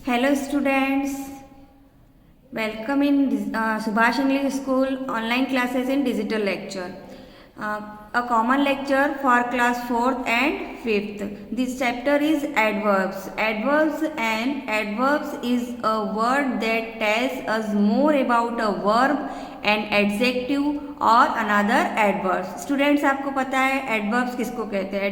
Hello students, welcome in Subhash English School online classes in digital lecture. A common lecture for class 4th and 5th. This chapter is adverbs. Adverbs is a word that tells us more about a verb, an adjective और another adverbs. Students आपको पता है adverbs किसको कहते हैं.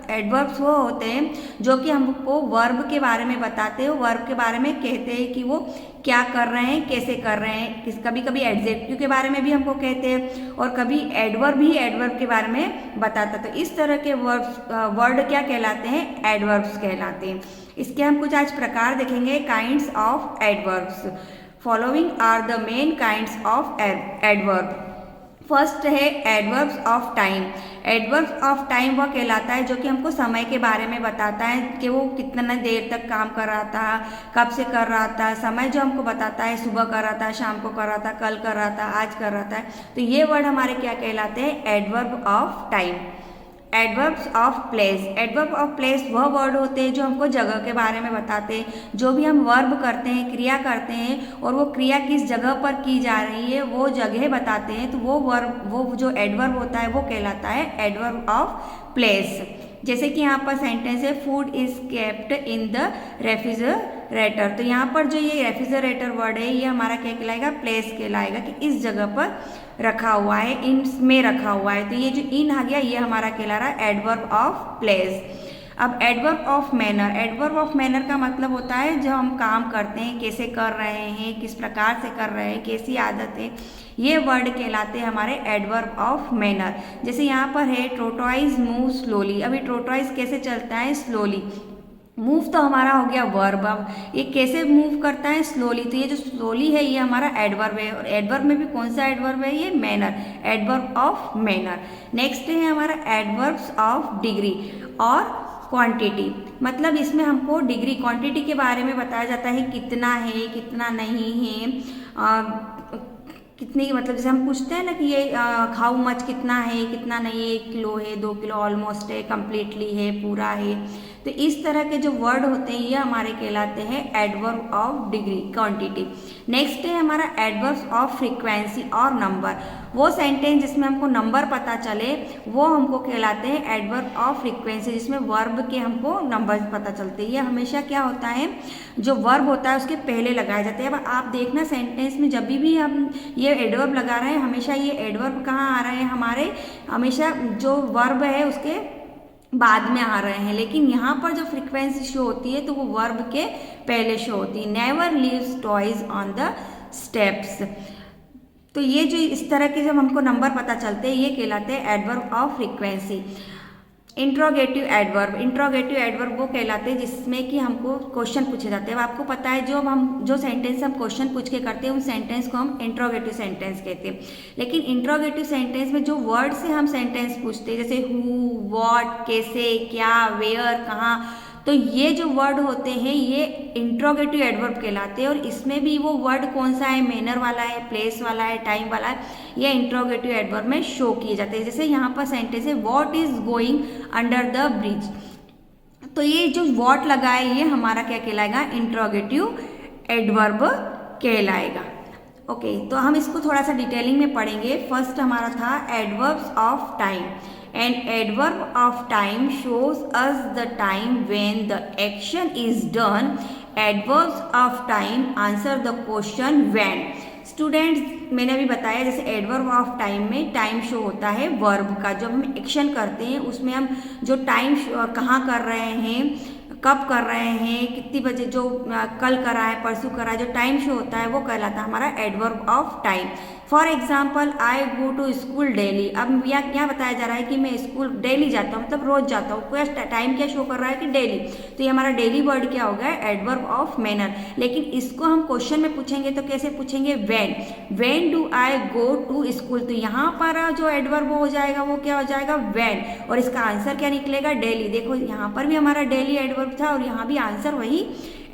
Adverbs वो होते हैं जो कि हमको वर्ब के बारे में बताते हैं, वर्ब के बारे में कहते हैं कि वो क्या कर रहे हैं, कैसे कर रहे हैं. कभी कभी एडजेक्टिव के बारे में भी हमको कहते हैं और कभी एडवर्ब ही एडवर्ब के बारे में बताता है. तो इस तरह के वर्ड क्या कहलाते हैं, एडवर्ब्स कहलाते हैं. इसके हम कुछ आज प्रकार देखेंगे. Kinds of adverbs. Following are the main kinds of adverb. First है adverbs of time. Adverbs of time वह कहलाता है जो कि हमको समय के बारे में बताता है कि वो कितना देर तक काम कर रहा था, कब से कर रहा था. समय जो हमको बताता है सुबह कर रहा था, शाम को कर रहा था, कल कर रहा था, आज कर रहा था. तो ये वर्ड हमारे क्या कहलाते हैं, adverb of time. Adverbs of place. Adverb of place वह वर्ड होते हैं जो हमको जगह के बारे में बताते हैं. जो भी हम वर्ब करते हैं, क्रिया करते हैं और वो क्रिया किस जगह पर की जा रही है वो जगह बताते हैं. तो वो जो एडवर्ब होता है वो कहलाता है एडवर्ब ऑफ प्लेस. जैसे कि यहाँ पर सेंटेंस है food is kept in the refrigerator. तो यहाँ पर जो ये रेफ्रिजरेटर वर्ड है ये हमारा क्या कहलाएगा, प्लेस कहलाएगा कि इस जगह पर रखा हुआ है, इन में रखा हुआ है. तो ये जो इन आ गया ये हमारा कहला रहा है एडवर्ब ऑफ प्लेस. अब adverb of manner. Adverb of manner का मतलब होता है जो हम काम करते हैं, कैसे कर रहे हैं, किस प्रकार से कर रहे हैं, कैसी आदत है, ये वर्ड कहलाते हैं हमारे एडवर्ब ऑफ मैनर. जैसे यहाँ पर है टोटॉइज मूव स्लोली. अभी टोटॉइज कैसे चलता है, स्लोली. मूव तो हमारा हो गया वर्ब. अब ये कैसे मूव करता है, स्लोली. तो ये जो स्लोली है ये हमारा एडवर्ब है. और एडवर्ब में भी कौन सा एडवर्ब है, ये manner, adverb of manner. Next है हमारा एडवर्ब्स ऑफ डिग्री और क्वांटिटी. मतलब इसमें हमको डिग्री क्वांटिटी के बारे में बताया जाता है, कितना है, कितना नहीं है, कितनी, मतलब जैसे हम पूछते हैं ना कि ये हाउ मच कितना है, कितना नहीं है, 1 किलो है, 2 किलो, ऑलमोस्ट है, कम्प्लीटली है, पूरा है. तो इस तरह के जो वर्ड होते हैं ये हमारे कहलाते हैं adverb of degree, quantity. Next है हमारा एडवर्ब्स ऑफ फ्रीक्वेंसी और नंबर. वो सेंटेंस जिसमें हमको नंबर पता चले वो हमको कहलाते हैं एडवर्ब ऑफ फ्रीक्वेंसी, जिसमें वर्ब के हमको नंबर पता चलते हैं. ये हमेशा क्या होता है, जो वर्ब होता है उसके पहले लगाए जाते हैं. अब आप देखना सेंटेंस में जब भी हम ये एडवर्ब लगा रहे हैं हमेशा ये एडवर्ब कहाँ आ रहे हैं, हमारे हमेशा जो वर्ब है उसके बाद में आ रहे हैं. लेकिन यहाँ पर जो फ्रीक्वेंसी शो होती है तो वो वर्ब के पहले शो होती है. Never leaves toys on the steps. तो ये जो इस तरह के जब हमको नंबर पता चलते हैं ये कहलाते हैं adverb of frequency. Interrogative adverb. Interrogative adverb वो कहलाते हैं जिसमें कि हमको क्वेश्चन पूछे जाते हैं. अब आपको पता है जो सेंटेंस हम क्वेश्चन पूछ के करते हैं उन सेंटेंस को हम इंट्रोगेटिव सेंटेंस कहते हैं. लेकिन इंट्रोगेटिव सेंटेंस में जो वर्ड से हम सेंटेंस पूछते हैं जैसे हु, व्हाट, कैसे, क्या, वेयर, कहाँ, तो ये जो वर्ड होते हैं ये इंट्रोगेटिव एडवर्ब कहलाते हैं. और इसमें भी वो वर्ड कौन सा है, मैनर वाला है, प्लेस वाला है, टाइम वाला है, ये इंट्रोगेटिव एडवर्ब में शो किए जाते हैं. जैसे यहाँ पर सेंटेंस है what is going under the bridge. तो ये जो व्हाट लगा है ये हमारा क्या कहलाएगा, इंट्रोगेटिव एडवर्ब कहलाएगा. ओके, तो हम इसको थोड़ा सा डिटेलिंग में पढ़ेंगे. फर्स्ट हमारा था adverbs of time. An adverb of time shows us the time when the action is done. Adverbs of time answer the question when. Students मैंने अभी बताया जैसे एडवर्ब ऑफ टाइम में टाइम शो होता है वर्ब का. जब हम एक्शन करते हैं उसमें हम जो टाइम कहाँ कर रहे हैं, कब कर रहे हैं, कितनी बजे, जो कल करा है, परसों करा है, जो टाइम शो होता है वो कहलाता है हमारा adverb of time. For example I go to school daily. अब यहाँ क्या बताया जा रहा है कि मैं स्कूल डेली जाता हूँ, मतलब रोज जाता हूँ. पूरा टाइम क्या शो कर रहा है कि डेली. तो ये हमारा डेली वर्ड क्या हो गया, एडवर्ब ऑफ मैनर. लेकिन इसको हम क्वेश्चन में पूछेंगे तो कैसे पूछेंगे, when do I go to school. तो यहाँ पर जो एडवर्ब हो जाएगा वो क्या हो जाएगा, व्हेन. और इसका आंसर क्या निकलेगा, डेली. देखो यहाँ पर भी हमारा डेली एडवर्ब था और यहाँ भी आंसर वही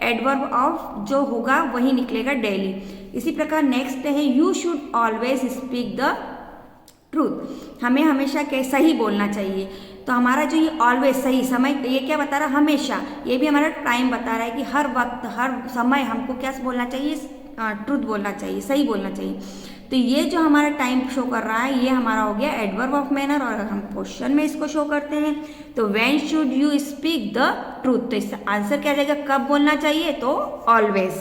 एडवर्ब ऑफ जो होगा वही निकलेगा, डेली. इसी प्रकार नेक्स्ट है you should always speak the truth, हमें हमेशा सही बोलना चाहिए। तो हमारा जो ये ऑलवेज सही समय, ये क्या बता रहा है, हमेशा, ये भी हमारा टाइम बता रहा है कि हर वक्त हर समय हमको क्या बोलना चाहिए, ट्रूथ बोलना चाहिए, सही बोलना चाहिए। तो ये जो हमारा टाइम शो कर रहा है ये हमारा हो गया एडवर्ब ऑफ मैनर। और अगर हम क्वेश्चन में इसको शो करते हैं तो when should you speak the truth, तो इसका आंसर क्या जाएगा, कब बोलना चाहिए, तो ऑलवेज।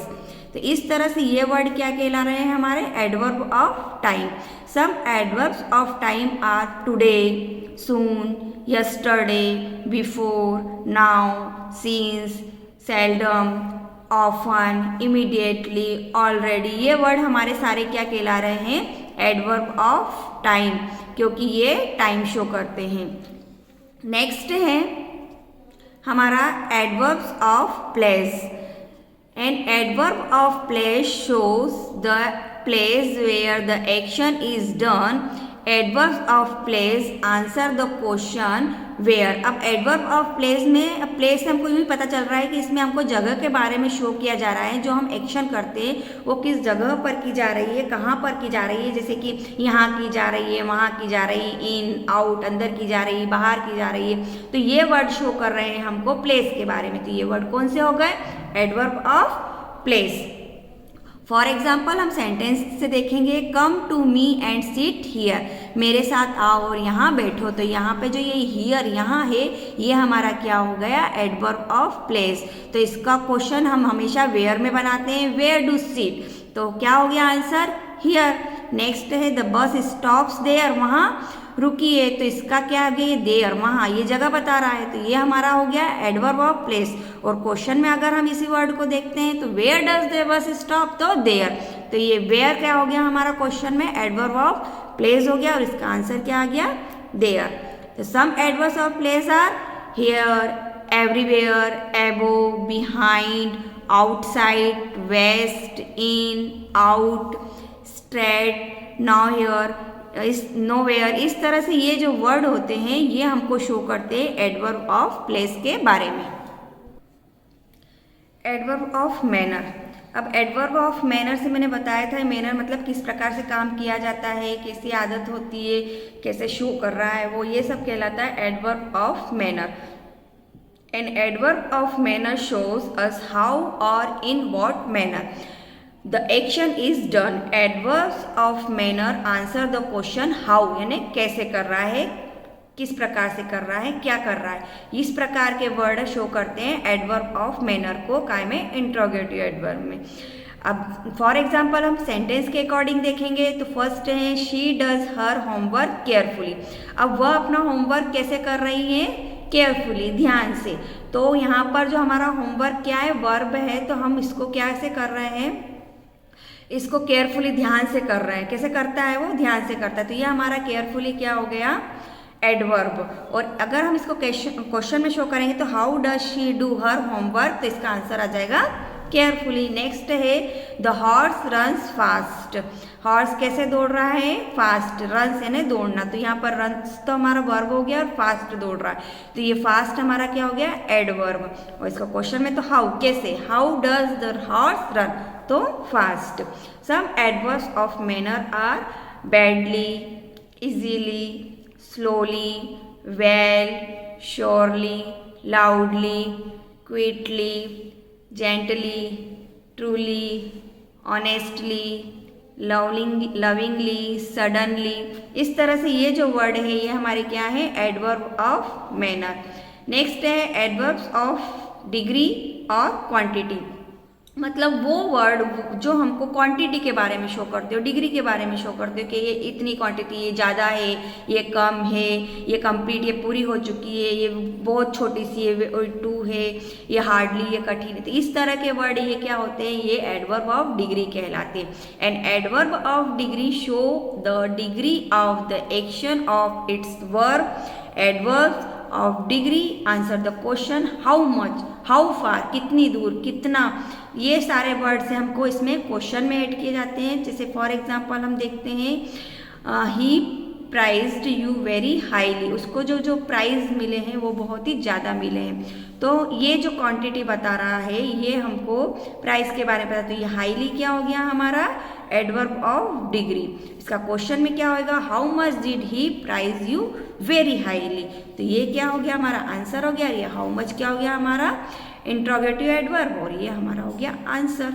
तो इस तरह से ये वर्ड क्या कहला रहे हैं हमारे adverb of time. Some adverbs of time are today, soon, yesterday, before, now, since, seldom, often, immediately, already, ये वर्ड हमारे सारे क्या कहला रहे हैं, एडवर्ब ऑफ टाइम, क्योंकि ये टाइम शो करते हैं। नेक्स्ट है हमारा adverbs of place. An adverb of place shows the place where the action is done. Adverbs of place answer the question where. अब एडवर्ब ऑफ प्लेस में, place से हमको ये भी पता चल रहा है कि इसमें हमको जगह के बारे में शो किया जा रहा है, जो हम एक्शन करते हैं वो किस जगह पर की जा रही है, कहाँ पर की जा रही है। जैसे कि यहाँ की जा रही है, वहाँ की जा रही है, इन, आउट, अंदर की जा रही है, बाहर की जा रही है। तो ये वर्ड शो कर रहे हैं हमको प्लेस के बारे में। तो ये वर्ड कौन से हो गए, adverb of place. For example हम सेंटेंस से देखेंगे, come to me and sit here, मेरे साथ आओ और यहाँ बैठो। तो यहाँ पे जो ये हियर यहाँ है ये हमारा क्या हो गया, एडवर्ब ऑफ प्लेस। तो इसका क्वेश्चन हम हमेशा वेयर में बनाते हैं, वेयर डू सिट, तो क्या हो गया आंसर, हियर। नेक्स्ट है द बस स्टॉप्स देयर, वहाँ रुकी है, तो इसका क्या आ गया, देयर, वहाँ, ये जगह बता रहा है। तो ये हमारा हो गया एडवर्ब ऑफ प्लेस। और क्वेश्चन में अगर हम इसी वर्ड को देखते हैं तो where does the bus stop, तो देयर। तो ये वेयर क्या हो गया हमारा क्वेश्चन में, एडवर्ब ऑफ प्लेस हो गया और इसका आंसर क्या आ गया, देयर। तो some adverbs of place are here, everywhere, above, behind, outside, west, in, out, straight, now here, nowhere. इस तरह से ये जो वर्ड होते हैं ये हमको शो करते हैं एडवर्ब ऑफ प्लेस के बारे में। Adverb of manner. अब एडवर्ब ऑफ मैनर से मैंने बताया था, मैनर मतलब किस प्रकार से काम किया जाता है, कैसी आदत होती है, कैसे शो कर रहा है वो, ये सब कहलाता है adverb of manner. An adverb of manner shows us how और in what manner the action is done. Adverbs of manner answer the question how, यानी कैसे कर रहा है, किस प्रकार से कर रहा है, क्या कर रहा है। इस प्रकार के वर्ड शो करते हैं एडवर्ब ऑफ मैनर को, काय में, इंट्रोगेटिव एडवर्ब में। अब फॉर एग्जाम्पल हम सेंटेंस के अकॉर्डिंग देखेंगे तो फर्स्ट है she does her homework carefully. अब वह अपना होमवर्क कैसे कर रही है, केयरफुली, ध्यान से। तो यहाँ पर जो हमारा होमवर्क क्या है, वर्ब है, तो हम इसको क्या से कर रहे हैं, इसको केयरफुली, ध्यान से कर रहे हैं। कैसे करता है वो, ध्यान से करता है। तो ये हमारा केयरफुली क्या हो गया, एडवर्ब। और अगर हम इसको क्वेश्चन में शो करेंगे तो how does she do her homework, तो इसका आंसर आ जाएगा केयरफुली। नेक्स्ट है the horse runs fast. Horse कैसे दौड़ रहा है, फास्ट, रन्स यानी दौड़ना। तो यहाँ पर रन्स तो हमारा वर्ब हो गया और फास्ट दौड़ रहा है, तो ये फास्ट हमारा क्या हो गया, एडवर्ब। और इसका क्वेश्चन में तो हाउ, कैसे, how does the horse run, तो fast. Some adverbs of manner are badly, easily, slowly, well, surely, loudly, quickly, gently, truly, honestly, lovingly, suddenly। इस तरह से ये जो वर्ड है ये हमारे क्या है, एडवर्ब ऑफ मैनर। नेक्स्ट है एडवर्ब्स ऑफ डिग्री और क्वांटिटी। मतलब वो वर्ड जो हमको क्वांटिटी के बारे में शो करते हो, डिग्री के बारे में शो करते हो कि ये इतनी क्वांटिटी, ये ज़्यादा है, ये कम है, ये कंप्लीट, ये पूरी हो चुकी है, ये बहुत छोटी सी है, टू है, ये हार्डली, ये कठिन है। तो इस तरह के वर्ड ये क्या होते हैं, ये एडवर्ब ऑफ डिग्री कहलाते हैं। And adverb of degree show the degree of the action of its verb. Adverb of degree answer the question how much, how far, कितनी दूर, कितना। ये सारे वर्ड से हमको इसमें क्वेश्चन में ऐड किए जाते हैं। जैसे फॉर एग्जांपल हम देखते हैं ही प्राइज्ड यू वेरी हाईली, उसको जो जो प्राइज मिले हैं वो बहुत ही ज़्यादा मिले हैं। तो ये जो क्वांटिटी बता रहा है ये हमको प्राइस के बारे में पता। तो ये हाईली क्या हो गया हमारा एडवर्ब ऑफ डिग्री। इसका क्वेश्चन में क्या होगा, how much did he prize you very highly. तो ये क्या हो गया हमारा आंसर हो गया। ये हाउ मच क्या हो गया हमारा इंट्रोगेटिव एडवर्ब और ये हमारा हो गया आंसर।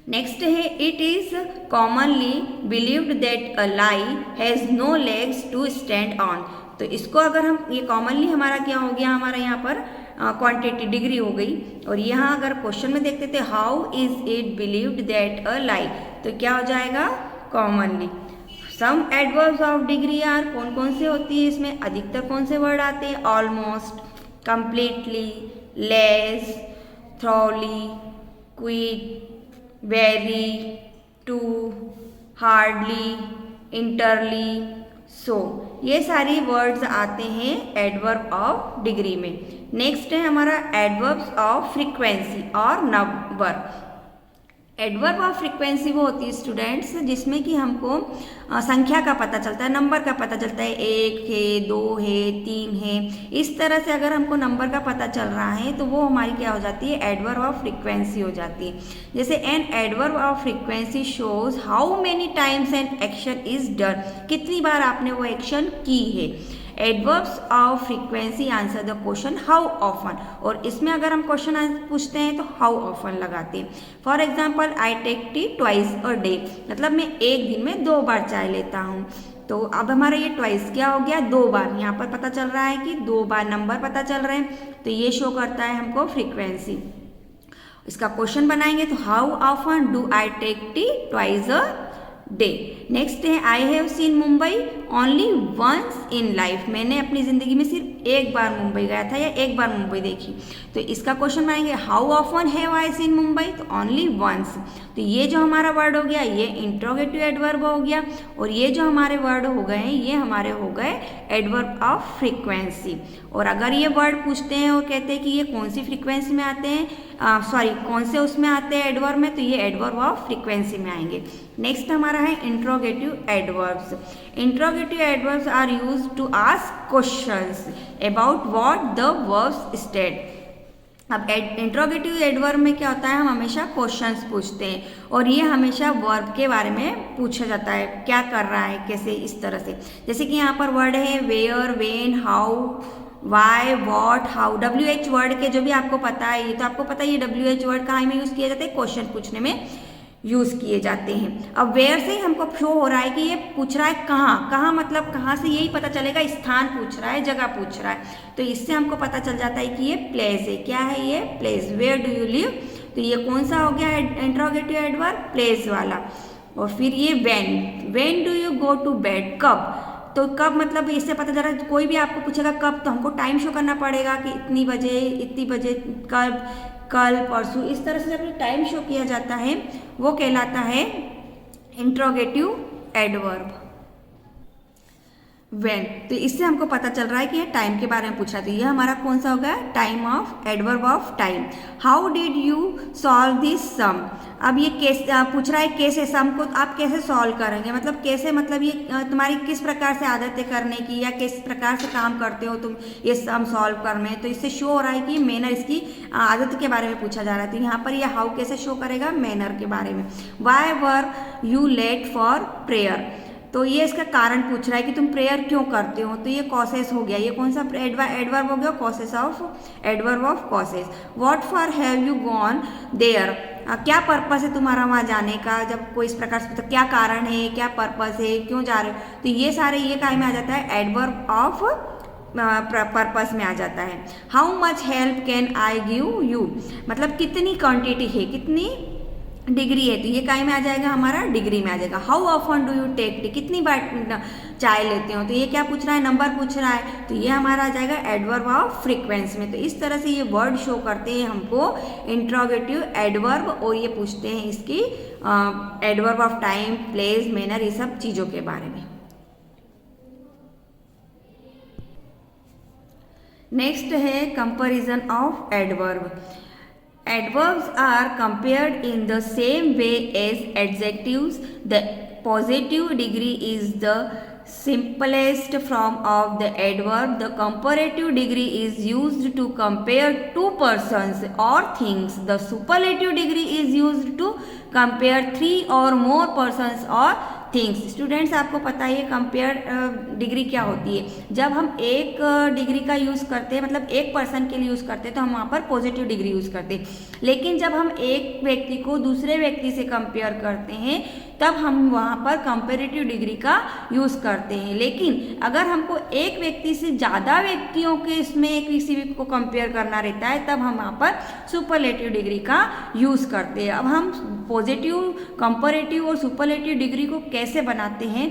नेक्स्ट है it is commonly believed that a lie has no legs to stand on. तो इसको अगर हम ये कॉमनली हमारा क्या हो गया हमारा यहाँ पर क्वांटिटी डिग्री हो गई। और यहाँ अगर क्वेश्चन में देखते थे how is it believed that a lie, तो क्या हो जाएगा commonly. Some adverbs of degree are, कौन कौन से होती है इसमें, अधिकतर कौन से वर्ड आते हैं, almost, completely, less, thoroughly, quick, very, too, hardly, entirely, so, ये सारी वर्ड्स आते हैं एडवर्ब ऑफ डिग्री में। नेक्स्ट है हमारा एडवर्ब्स ऑफ फ्रीक्वेंसी और नंबर। एडवर्ब ऑफ फ्रीक्वेंसी वो होती है स्टूडेंट्स जिसमें कि हमको संख्या का पता चलता है, नंबर का पता चलता है, 1 है, 2 है, 3 है। इस तरह से अगर हमको नंबर का पता चल रहा है तो वो हमारी क्या हो जाती है एडवर्ब ऑफ फ्रीक्वेंसी हो जाती है। जैसे N adverb of frequency shows how many times an action is done, कितनी बार आपने वो एक्शन की है। Adverbs of frequency answer the question how often, और इसमें अगर हम क्वेश्चन पूछते हैं तो हाउ ऑफन लगाते हैं। For example I take tea twice a day, मतलब मैं एक दिन में 2 बार चाय लेता हूँ। तो अब हमारा ये ट्वाइस क्या हो गया 2 बार, यहाँ पर पता चल रहा है कि 2 बार नंबर पता चल रहे हैं, तो ये शो करता है हमको फ्रीक्वेंसी। इसका क्वेश्चन बनाएंगे तो how often do I take tea twice a day. Next है I have seen Mumbai only once in life, मैंने अपनी ज़िंदगी में सिर्फ एक बार मुंबई गया था या एक बार मुंबई देखी। तो इसका क्वेश्चन बनाएंगे how often have I seen Mumbai, तो ओनली वंस। तो ये जो हमारा वर्ड हो गया ये इंट्रोगेटिव एडवर्ब हो गया, और ये जो हमारे वर्ड हो गए ये हमारे हो गए एडवर्ब ऑफ फ्रीक्वेंसी। और अगर ये वर्ड पूछते हैं और कहते हैं कि ये कौन सी फ्रीक्वेंसी में आते हैं, कौन से उसमें आते हैं एडवर्ब में, तो ये एडवर्ब ऑफ फ्रीक्वेंसी में आएंगे। नेक्स्ट हमारा है interrogative adverbs. Interrogative adverbs are use to ask questions about what the verbs state. अब इंट्रोगेटिव एडवर्ब में क्या होता है, हम हमेशा क्वेश्चंस पूछते हैं और ये हमेशा वर्ब के बारे में पूछा जाता है, क्या कर रहा है, कैसे, इस तरह से। जैसे कि यहाँ पर वर्ड है where, when, how, why, what, how. WH word के जो भी आपको पता है, ये तो आपको पता है ये WH वर्ड कहाँ में यूज़ किए जाते हैं, क्वेश्चन पूछने में यूज़ किए जाते हैं। अब वेयर से ही हमको शो हो रहा है कि ये पूछ रहा है कहाँ, कहाँ मतलब कहाँ से, यही पता चलेगा, स्थान पूछ रहा है, जगह पूछ रहा है। तो इससे हमको पता चल जाता है कि ये प्लेस है। क्या है ये place, where do you live, तो ये कौन सा हो गया इंट्रोगेटिव एडवर्ब, प्लेस वाला। और फिर ये when do you go to bed, कब, तो कब मतलब इससे पता चल रहा है कोई भी आपको पूछेगा कब, तो हमको टाइम शो करना पड़ेगा कि इतनी बजे, कब, कल, परसों, इस तरह से जब टाइम शो किया जाता है वो कहलाता है इंट्रोगेटिव एडवर्ब। व्हेन, तो इससे हमको पता चल रहा है कि ये टाइम के बारे में पूछ रहा है, तो ये हमारा कौन सा होगा time of adverb of time. How did you solve this sum, अब ये कैसे पूछ रहा है, कैसे सम को आप कैसे सॉल्व करेंगे, मतलब कैसे, मतलब ये तुम्हारी किस प्रकार से आदत है करने की या किस प्रकार से काम करते हो तुम ये सम सॉल्व करने। तो इससे शो हो रहा है कि मैनर, इसकी आदत के बारे में पूछा जा रहा है। तो यहाँ पर यह हाउ कैसे शो करेगा, मैनर के बारे में। Why were you let for prayer, तो ये इसका कारण पूछ रहा है कि तुम प्रेयर क्यों करते हो, तो ये कॉसेस हो गया, ये कौन सा एडवर्ब हो गया, causes of adverb of causes. What for have you gone there, क्या पर्पस है तुम्हारा वहाँ जाने का, जब कोई इस प्रकार से तो क्या कारण है, क्या पर्पस है, क्यों जा रहे हो, तो ये सारे ये काय में आ जाता है एडवर्ब ऑफ पर्पस में आ जाता है। How much help can I give you, मतलब कितनी क्वांटिटी है, कितनी डिग्री है, तो ये काय में आ जाएगा हमारा डिग्री में आ जाएगा। How often do you take tea, कितनी बार चाय लेते हो, तो ये क्या पूछ रहा है, नंबर पूछ रहा है, तो ये हमारा आ जाएगा एडवर्ब ऑफ फ्रीक्वेंसी में। तो इस तरह से ये वर्ड शो करते हैं हमको इंट्रोगेटिव एडवर्ब, और ये पूछते हैं इसकी adverb of time, place, manner, ये सब चीज़ों के बारे में। नेक्स्ट है comparison of adverb. Adverbs are compared in the same way as adjectives. The positive degree is the simplest form of the adverb. The comparative degree is used to compare two persons or things. The superlative degree is used to compare three or more persons or things. Students आपको पता है compare degree क्या होती है। जब हम एक degree का यूज़ करते हैं, मतलब एक पर्सन के लिए यूज़ करते हैं, तो हम वहाँ पर पॉजिटिव डिग्री यूज़ करते हैं। लेकिन जब हम एक व्यक्ति को दूसरे व्यक्ति से कंपेयर करते हैं तब हम वहाँ पर कंपेरेटिव डिग्री का यूज़ करते हैं। लेकिन अगर हमको एक व्यक्ति से ज़्यादा व्यक्तियों के इसमें एक किसी भी को कंपेयर करना रहता है तब हम वहाँ पर सुपरलेटिव डिग्री का यूज़ करते हैं। अब हम पॉजिटिव, कंपेरेटिव और सुपरलेटिव डिग्री को कैसे बनाते हैं,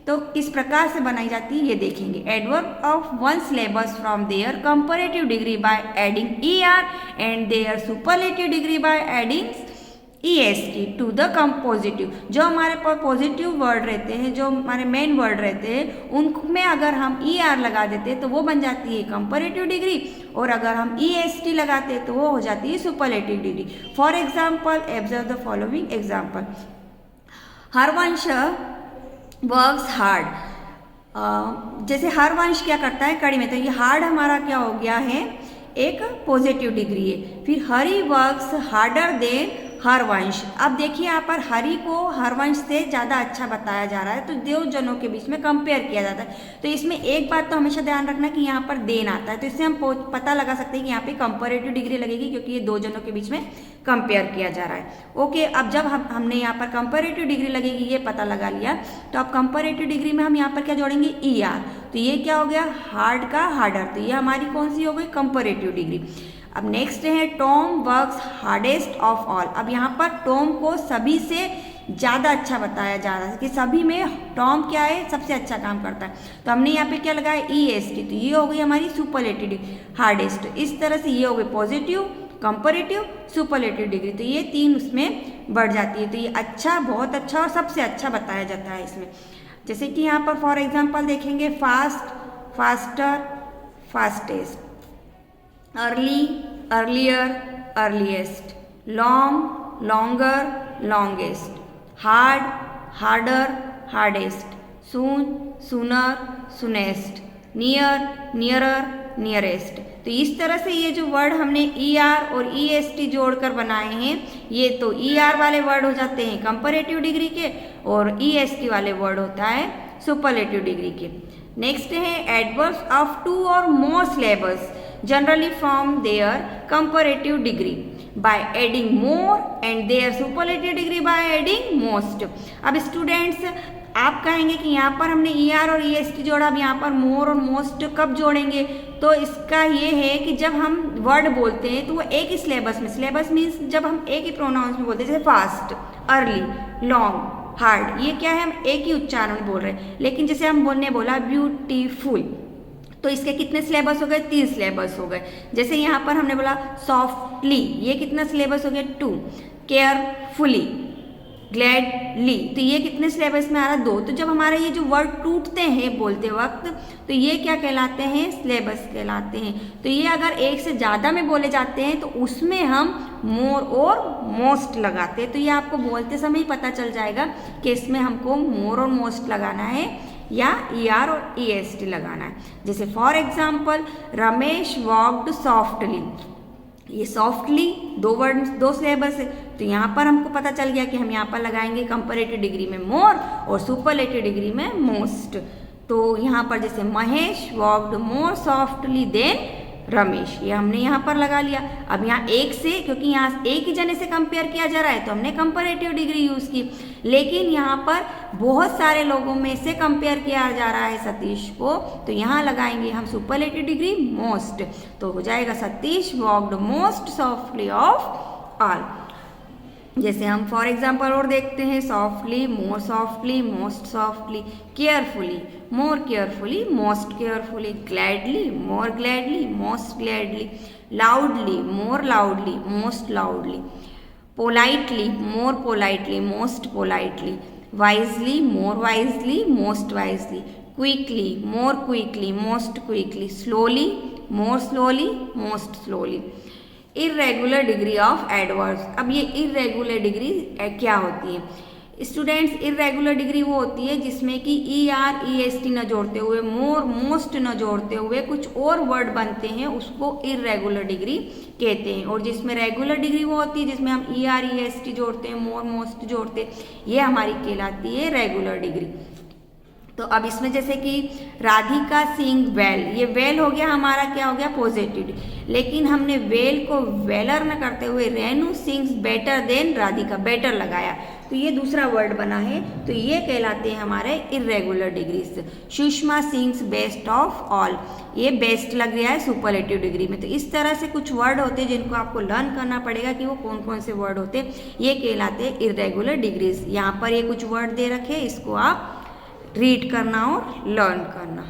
तो किस प्रकार से बनाई जाती है ये देखेंगे। Adverb of one syllables from their comparative degree by adding ER and their superlative degree by adding EST to the positive. जो हमारे पास पॉजिटिव वर्ड रहते हैं, जो हमारे मेन वर्ड रहते हैं, उनमें अगर हम ER लगा देते हैं तो वो बन जाती है कंपेरेटिव डिग्री, और अगर हम EST लगाते हैं तो वो हो जाती है superlative degree. For example, observe the following example. Harvansh works hard. जैसे हरवंश क्या करता है कड़ी में, तो ये हार्ड हमारा क्या हो गया है, एक पॉजिटिव डिग्री है। फिर हरी वर्क्स हार्डर देन हरवंश। अब देखिए यहाँ पर हरि को हरवंश से ज़्यादा अच्छा बताया जा रहा है, तो दो जनों के बीच में कंपेयर किया जाता है। तो इसमें एक बात तो हमेशा ध्यान रखना कि यहाँ पर देन आता है, तो इससे हम पता लगा सकते हैं कि यहाँ पे कंपेरेटिव डिग्री लगेगी, क्योंकि ये दो जनों के बीच में कंपेयर किया जा रहा है। ओके, अब जब हमने यहाँ पर कंपेरेटिव डिग्री लगेगी ये पता लगा लिया, तो अब कंपेरेटिव डिग्री में हम यहाँ पर क्या जोड़ेंगे, ER। तो ये क्या हो गया, हार्ड का हार्डर, तो ये हमारी कौन सी हो गई, कंपेरेटिव डिग्री। अब नेक्स्ट है Tom works hardest of all. अब यहाँ पर टॉम को सभी से ज़्यादा अच्छा बताया जा रहा है कि सभी में टॉम क्या है, सबसे अच्छा काम करता है। तो हमने यहाँ पे क्या लगाया, EST, तो ये हो गई हमारी सुपरलेटिव डिग्री, हार्डेस्ट। इस तरह से ये हो गई पॉजिटिव, कंपेरेटिव, सुपरलेटिव डिग्री, तो ये तीन उसमें बढ़ जाती है। तो ये अच्छा, बहुत अच्छा और सबसे अच्छा बताया जाता है इसमें। जैसे कि यहाँ पर फॉर एग्जाम्पल देखेंगे, fast, faster, fastest, early, earlier, earliest, long, longer, longest, hard, harder, hardest, soon, sooner, soonest, near, nearer, nearest. तो इस तरह से ये जो वर्ड हमने ER और EST जोड़कर बनाए हैं, ये तो ER वाले वर्ड हो जाते हैं कंपेरेटिव डिग्री के, और EST वाले वर्ड होता है सुपरलेटिव डिग्री के। नेक्स्ट है adverbs of two or more syllables generally form their comparative degree by adding more and their superlative degree by adding most। अब स्टूडेंट्स आप कहेंगे कि यहाँ पर हमने ER और EST जोड़ा, अब यहाँ पर मोर और मोस्ट कब जोड़ेंगे, तो इसका ये है कि जब हम वर्ड बोलते हैं तो वो एक ही सिलेबस में, सिलेबस मीन्स जब हम एक ही प्रोनाउंस में बोलते हैं, जैसे फास्ट, अर्ली, लॉन्ग, हार्ड, ये क्या है, हम एक ही उच्चारण में बोल रहे हैं। लेकिन जैसे हम बोला ब्यूटीफुल, तो इसके कितने सिलेबस हो गए, 3 सिलेबस हो गए। जैसे यहाँ पर हमने बोला सॉफ्टली, ये कितना सिलेबस हो गया, 2। केयरफुली, ग्लैडली, तो ये कितने सिलेबस में आ रहा है, 2। तो जब हमारे ये जो वर्ड टूटते हैं बोलते वक्त, तो ये क्या कहलाते हैं, सिलेबस कहलाते हैं। तो ये अगर एक से ज़्यादा में बोले जाते हैं तो उसमें हम मोर और मोस्ट लगाते हैं। तो ये आपको बोलते समय ही पता चल जाएगा कि इसमें हमको मोर और मोस्ट लगाना है या ER और EST लगाना है। जैसे for example, Ramesh walked softly, ये सॉफ्टली दो सिलेबस है, तो यहाँ पर हमको पता चल गया कि हम यहाँ पर लगाएंगे कंपेरेटिव डिग्री में मोर और सुपरलेटिव डिग्री में मोस्ट। तो यहाँ पर जैसे महेश वॉक्ड मोर सॉफ्टली देन रमेश, ये हमने यहाँ पर लगा लिया। अब यहाँ एक से, क्योंकि यहाँ एक ही जने से कंपेयर किया जा रहा है तो हमने कंपेरेटिव डिग्री यूज़ की। लेकिन यहाँ पर बहुत सारे लोगों में से कंपेयर किया जा रहा है सतीश को, तो यहाँ लगाएंगे हम सुपरलेटिव डिग्री मोस्ट, तो हो जाएगा Satish walked most softly of all. जैसे हम फॉर एग्जाम्पल और देखते हैं, softly, more softly, most softly, carefully, more carefully, most carefully, gladly, more gladly, most gladly, loudly, more loudly, most loudly, politely, more politely, most politely, wisely, more wisely, most wisely, quickly, more quickly, most quickly, slowly, more slowly, most slowly. Irregular degree of adverbs. अब ये irregular degree क्या होती है, students irregular degree वो होती है जिसमें कि ER EST न जोड़ते हुए, मोर मोस्ट न जोड़ते हुए कुछ और वर्ड बनते हैं, उसको इरेगुलर डिग्री कहते हैं। और जिसमें रेगुलर डिग्री वो होती है जिसमें हम ER EST जोड़ते हैं, मोर मोस्ट जोड़ते हैं, ये हमारी कहलाती है रेगुलर डिग्री। तो अब इसमें जैसे कि राधिका सिंग वेल, ये वेल हो गया हमारा, क्या हो गया, पॉजिटिव। लेकिन हमने वेल को वेलर न करते हुए Renu sings better than Radhika, better लगाया, तो ये दूसरा वर्ड बना है, तो ये कहलाते हैं हमारे irregular degrees. Sushma sings best of all, ये बेस्ट लग गया है सुपरलेटिव डिग्री में। तो इस तरह से कुछ वर्ड होते हैं जिनको आपको लर्न करना पड़ेगा कि वो कौन कौन से वर्ड होते हैं, ये कहलाते हैं इरेगुलर डिग्रीज। यहाँ पर ये कुछ वर्ड दे रखे, इसको आप रीड करना और लर्न करना।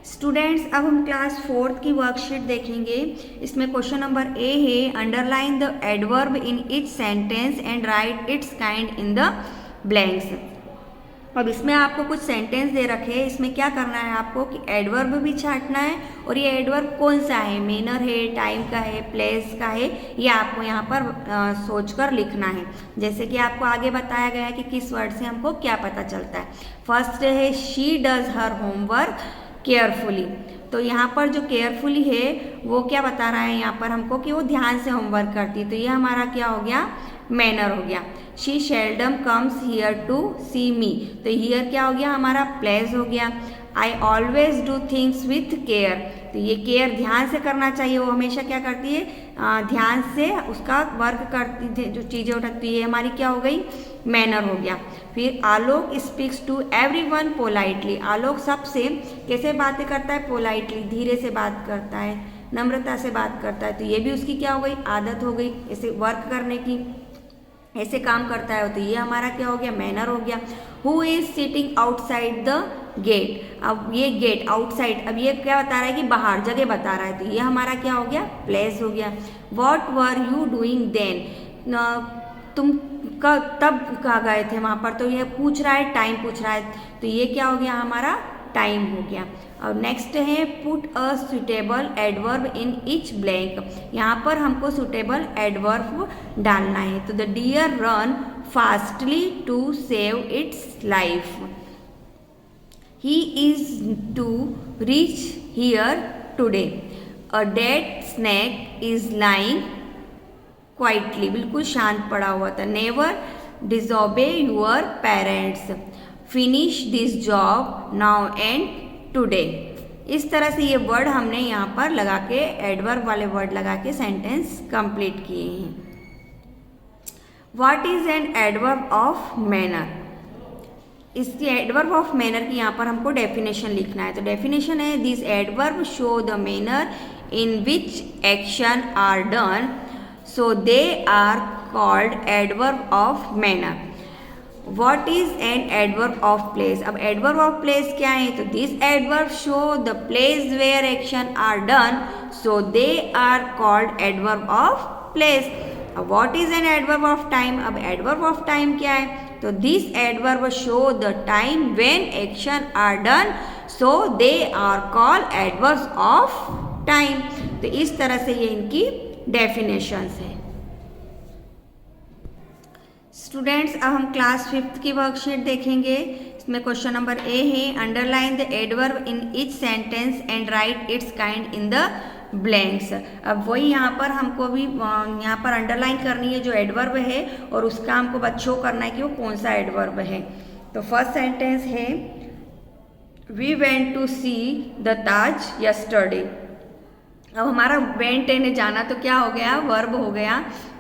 स्टूडेंट्स अब हम क्लास 4th की वर्कशीट देखेंगे। इसमें क्वेश्चन नंबर ए है, underline the adverb in each sentence and right it's kind in the blanks. अब इसमें आपको कुछ सेंटेंस दे रखे हैं, इसमें क्या करना है आपको कि एडवर्ब भी छांटना है, और ये एडवर्ब कौन सा है, मेनर है, टाइम का है, प्लेस का है, ये आपको यहाँ पर सोचकर लिखना है। जैसे कि आपको आगे बताया गया है कि किस वर्ड से हमको क्या पता चलता है। फर्स्ट है she does her homework carefully, तो यहाँ पर जो केयरफुली है वो क्या बता रहा है यहाँ पर हमको कि वो ध्यान से होमवर्क करती है, तो ये हमारा क्या हो गया, मैनर हो गया। She seldom comes here to see me, तो हियर क्या हो गया हमारा, प्लेस हो गया। I always do things with care, तो ये केयर ध्यान से करना चाहिए, वो हमेशा क्या करती है, ध्यान से उसका वर्क करती है, जो चीज़ें उठाती है, हमारी क्या हो गई, मैनर हो गया। फिर आलोक स्पीक्स टू एवरीवन पोलाइटली, आलोक सबसे कैसे बातें करता है, पोलाइटली, धीरे से बात करता है, नम्रता से बात करता है, तो ये भी उसकी क्या हो गई, आदत हो गई ऐसे वर्क करने की, ऐसे काम करता है, तो ये हमारा क्या हो गया, मैनर हो गया। Who is sitting outside the gate, अब ये गेट आउटसाइड, अब ये क्या बता रहा है कि बाहर जगह बता रहा है, तो ये हमारा क्या हो गया, प्लेस हो गया। What were you doing then, तुम तब कहाँ गए थे वहाँ पर, तो ये पूछ रहा है, टाइम पूछ रहा है, तो ये क्या हो गया हमारा, टाइम हो गया। और नेक्स्ट है put a suitable adverb in each blank, यहाँ पर हमको सुटेबल एडवर्ब डालना है। तो the deer run fastly to save its life, he is to reach here today, a dead snake is lying quietly, बिल्कुल शांत पड़ा हुआ था। Never disobey your parents, finish this job now and today. इस तरह से ये वर्ड हमने यहाँ पर लगा के, एडवर्ब वाले वर्ड लगा के सेंटेंस कंप्लीट किए हैं। What is an adverb of manner, इसकी एडवर्ब ऑफ मैनर की यहाँ पर हमको डेफिनेशन लिखना है। तो डेफिनेशन है, this adverb show the manner in which action are done, so they are called adverb of manner. What is an adverb of place, अब adverb of place क्या है, तो this adverb show the place where action are done, so they are called adverb of place। अब what is an adverb of time, अब adverb of time क्या है, तो this adverb show the time when action are done, so they are called adverbs of time। तो इस तरह से ये इनकी डेफिनेशंस है। स्टूडेंट्स अब हम क्लास 5th की वर्कशीट देखेंगे। इसमें क्वेश्चन नंबर ए है, underline the adverb in each sentence and right it's kind in the blanks. अब वही यहाँ पर हमको भी यहाँ पर अंडरलाइन करनी है जो एडवर्ब है, और उसका हमको शो करना है कि वो कौन सा एडवर्ब है। तो फर्स्ट सेंटेंस है, we went to see the Taj yesterday. अब हमारा वेंट ने जाना तो क्या हो गया, वर्ब हो गया,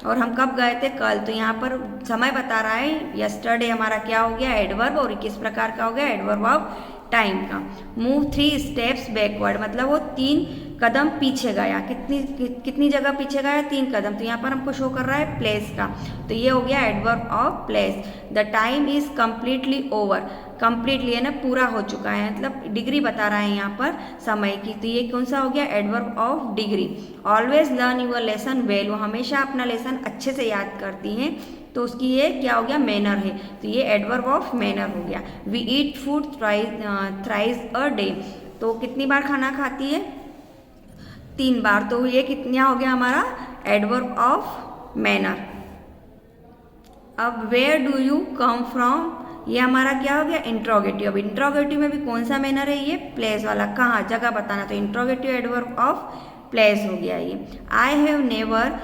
और हम कब गए थे, कल, तो यहाँ पर समय बता रहा है, यस्टरडे हमारा क्या हो गया, एडवर्ब, और किस प्रकार का हो गया, एडवर्ब ऑफ टाइम का। मूव 3 स्टेप्स बैकवर्ड, मतलब वो 3 कदम पीछे गया, कितनी जगह पीछे गया, 3 कदम, तो यहाँ पर हमको शो कर रहा है प्लेस का, तो ये हो गया adverb of place. The time is completely over, completely है ना, पूरा हो चुका है, मतलब डिग्री बता रहा है यहाँ पर समय की, तो ये कौन सा हो गया, adverb of degree. Always learn your lesson well, वो हमेशा अपना लेसन अच्छे से याद करती हैं, तो उसकी ये क्या हो गया, मैनर है, तो ये एडवर्ब ऑफ मैनर हो गया। We eat food thrice a day, तो कितनी बार खाना खाती है, 3 बार, तो ये कितना हो गया हमारा एडवर्ब ऑफ मैनर। अब where do you come from, ये हमारा क्या हो गया इंट्रोगेटिव। अब इंट्रोगेटिव में भी कौन सा मैनर है, ये प्लेस वाला, कहाँ जगह बताना, तो इंट्रोगेटिव एडवर्ब ऑफ प्लेस हो गया ये। I have never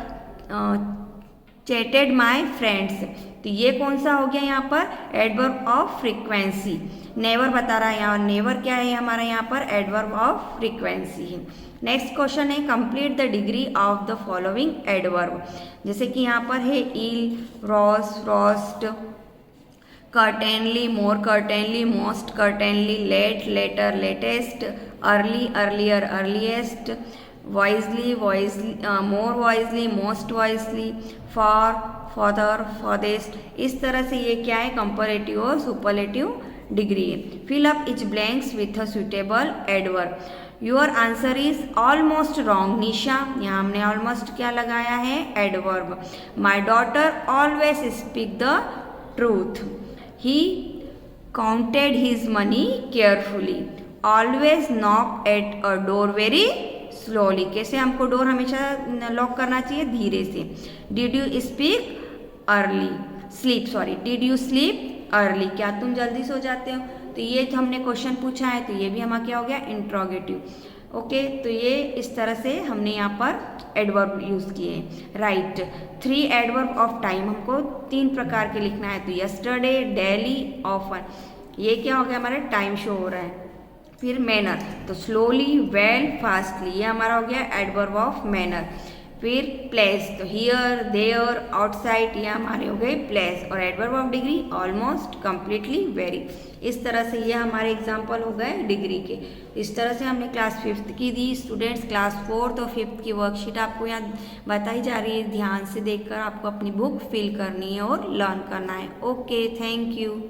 chatted my friends, तो ये कौन सा हो गया यहाँ पर एडवर्ब ऑफ फ्रीक्वेंसी। नेवर बता रहा है यहाँ, नेवर क्या है हमारा यहाँ पर एडवर्ब ऑफ फ्रीक्वेंसी है। नेक्स्ट क्वेश्चन है complete the degree of the following adverb. जैसे कि यहाँ पर है ill, worse, worst, certainly, more certainly, most certainly, late, later, latest, early, earlier, earliest, wisely, wisely, more wisely, most wisely, far, farther, farthest. इस तरह से ये क्या है कंपैरेटिव और सुपरलेटिव डिग्री है। Fill up each blanks with a suitable adverb. Your answer is almost wrong निशा, यहाँ हमने ऑलमोस्ट क्या लगाया है adverb. My daughter always speak the truth, he counted his money carefully, always knock at a door very slowly. कैसे हमको door हमेशा lock करना चाहिए, धीरे से। Did you speak early, sleep sorry, did you sleep early, क्या तुम जल्दी सो जाते हो। तो ये हमने क्वेश्चन पूछा है, तो ये भी हमारा क्या हो गया इंट्रोगेटिव। ओके, तो ये इस तरह से हमने यहाँ पर एडवर्ब यूज़ किए हैं। राइट, 3 एडवर्ब ऑफ टाइम हमको 3 प्रकार के लिखना है, तो यस्टरडे, डेली, ऑफन, ये क्या हो गया हमारे टाइम शो हो रहा है। फिर मैनर, तो स्लोली, वेल, फास्टली, ये हमारा हो गया एडवर्ब ऑफ मैनर। फिर प्लेस, तो हियर, देयर, आउटसाइड, ये हमारे हो गए प्लेस। और adverb of degree almost, completely, very. इस तरह से ये हमारे एग्जाम्पल हो गए डिग्री के। इस तरह से हमने क्लास 5th की दी। स्टूडेंट्स क्लास 4th और 5th की वर्कशीट आपको यहाँ बताई जा रही है, ध्यान से देखकर आपको अपनी बुक फिल करनी है और लर्न करना है। Okay, thank you.